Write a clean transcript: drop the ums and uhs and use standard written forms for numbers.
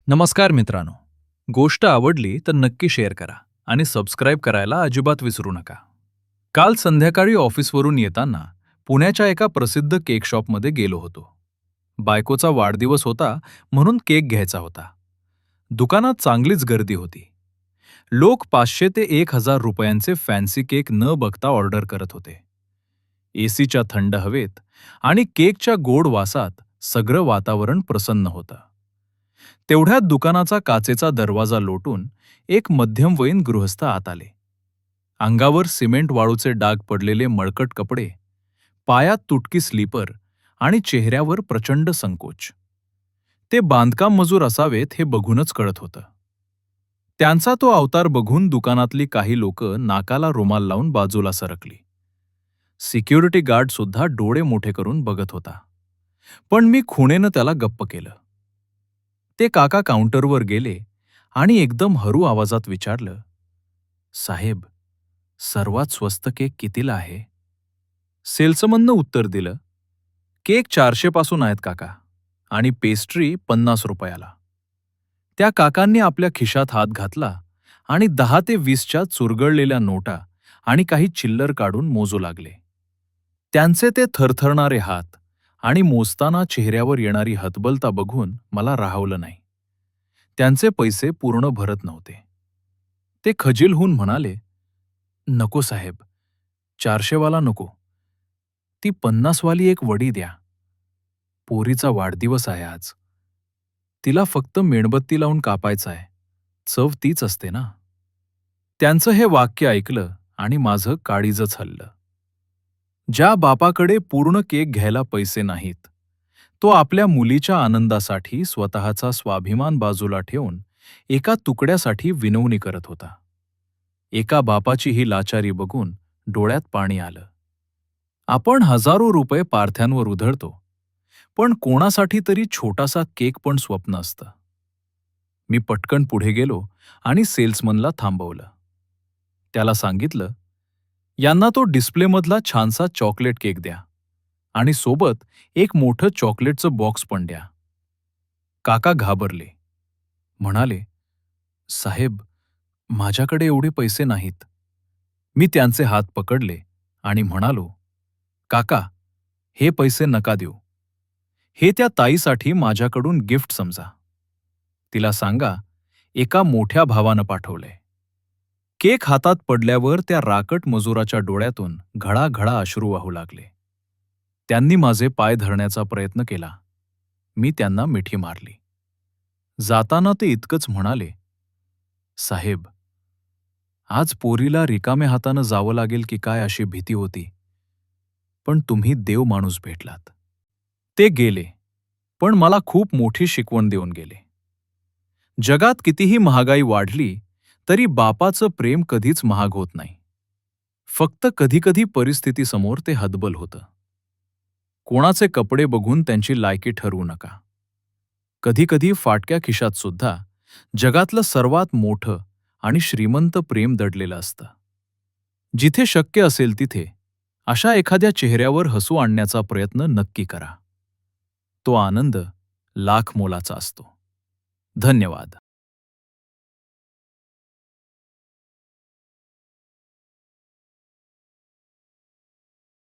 नमस्कार मित्रांनो. गोष्ट आवडली तर नक्की शेअर करा आणि सबस्क्राईब करायला अजिबात विसरू नका. काल संध्याकाळी ऑफिसवरून येताना पुण्याच्या एका प्रसिद्ध केक शॉपमध्ये गेलो होतो. बायकोचा वाढदिवस होता म्हणून केक घ्यायचा होता. दुकानात चांगलीच गर्दी होती. लोक 500 ते 1000 रुपयांचे फॅन्सी केक न बघता ऑर्डर करत होते. एसीच्या थंड हवेत आणि केकच्या गोड वासात सगळं वातावरण प्रसन्न होतं. तेवढ्यात दुकानाचा काचेचा दरवाजा लोटून एक मध्यमवयीन गृहस्थ आत आले. अंगावर सिमेंट वाळूचे डाग पडलेले मळकट कपडे, पायात तुटकी स्लीपर आणि चेहऱ्यावर प्रचंड संकोच. ते बांधकाम मजूर असावेत हे बघूनच कळत होतं. त्यांचा तो अवतार बघून दुकानातली काही लोक नाकाला रुमाल लावून बाजूला सरकली. सिक्युरिटी गार्ड सुद्धा डोळे मोठे करून बघत होता. पण मी खुणेनं त्याला गप्प केलं. ते काका काउंटरवर गेले आणि एकदम हरू आवाजात विचारलं, "साहेब, सर्वात स्वस्त केक कितीला आहे?" सेल्समननं उत्तर दिलं, "केक 400 पासून आहेत काका आणि पेस्ट्री 50 रुपयाला." त्या काकांनी आपल्या खिशात हात घातला आणि 10 ते 20च्या चुरगळलेल्या नोटा आणि काही चिल्लर काढून मोजू लागले. त्यांचे ते थरथरणारे हात आणि मोजताना चेहऱ्यावर येणारी हतबलता बघून मला राहवलं नाही. त्यांचे पैसे पूर्ण भरत नव्हते. ते खजील होऊन म्हणाले, "नको साहेब, 400 वाला नको. ती 50 वाली एक वडी द्या. पोरीचा वाढदिवस आहे आज. तिला फक्त मेणबत्ती लावून कापायचा आहे. चव तीच असते ना." त्यांचं हे वाक्य ऐकलं आणि माझं काळीजच हललं. ज्या बापाकडे पूर्ण केक घ्यायला पैसे नाहीत, तो आपल्या मुलीच्या आनंदासाठी स्वतःचा स्वाभिमान बाजूला ठेवून एका तुकड्यासाठी विनवणी करत होता. एका बापाची ही लाचारी बघून डोळ्यात पाणी आलं. आपण हजारो रुपये पार्थ्यांवर उधळतो, पण कोणासाठी तरी छोटासा केक पण स्वप्न असतं. मी पटकन पुढे गेलो आणि सेल्समनला थांबवलं. त्याला सांगितलं, "यांना तो डिस्प्लेमधला छानसा चॉकलेट केक द्या आणि सोबत एक मोठं चॉकलेटचं बॉक्स पण द्या." काका घाबरले. म्हणाले, "साहेब, माझ्याकडे एवढे पैसे नाहीत." मी त्यांचे हात पकडले आणि म्हणालो, "काका, हे पैसे नका देऊ. हे त्या ताईसाठी माझ्याकडून गिफ्ट समजा. तिला सांगा, एका मोठ्या भावानं पाठवलंय." केक हातात पडल्यावर त्या राकट मजुराच्या डोळ्यातून घळाघळा अश्रू वाहू लागले. त्यांनी माझे पाय धरण्याचा प्रयत्न केला. मी त्यांना मिठी मारली. जाताना ते इतकंच म्हणाले, "साहेब, आज पोरीला रिकाम्या हातानं जावं लागेल की काय अशी भीती होती. पण तुम्ही देव माणूस भेटलात." ते गेले, पण मला खूप मोठी शिकवण देऊन गेले. जगात कितीही महागाई वाढली तरी बापाचं प्रेम कधीच महाग होत नाही. फक्त कधीकधी परिस्थितीसमोर ते हतबल होतं. कोणाचे कपडे बघून त्यांची लायकी ठरवू नका. कधीकधी फाटक्या खिशात सुद्धा जगातलं सर्वात मोठं आणि श्रीमंत प्रेम दडलेलं असतं. जिथे शक्य असेल तिथे अशा एखाद्या चेहऱ्यावर हसू आणण्याचा प्रयत्न नक्की करा. तो आनंद लाख मोलाचा असतो. धन्यवाद.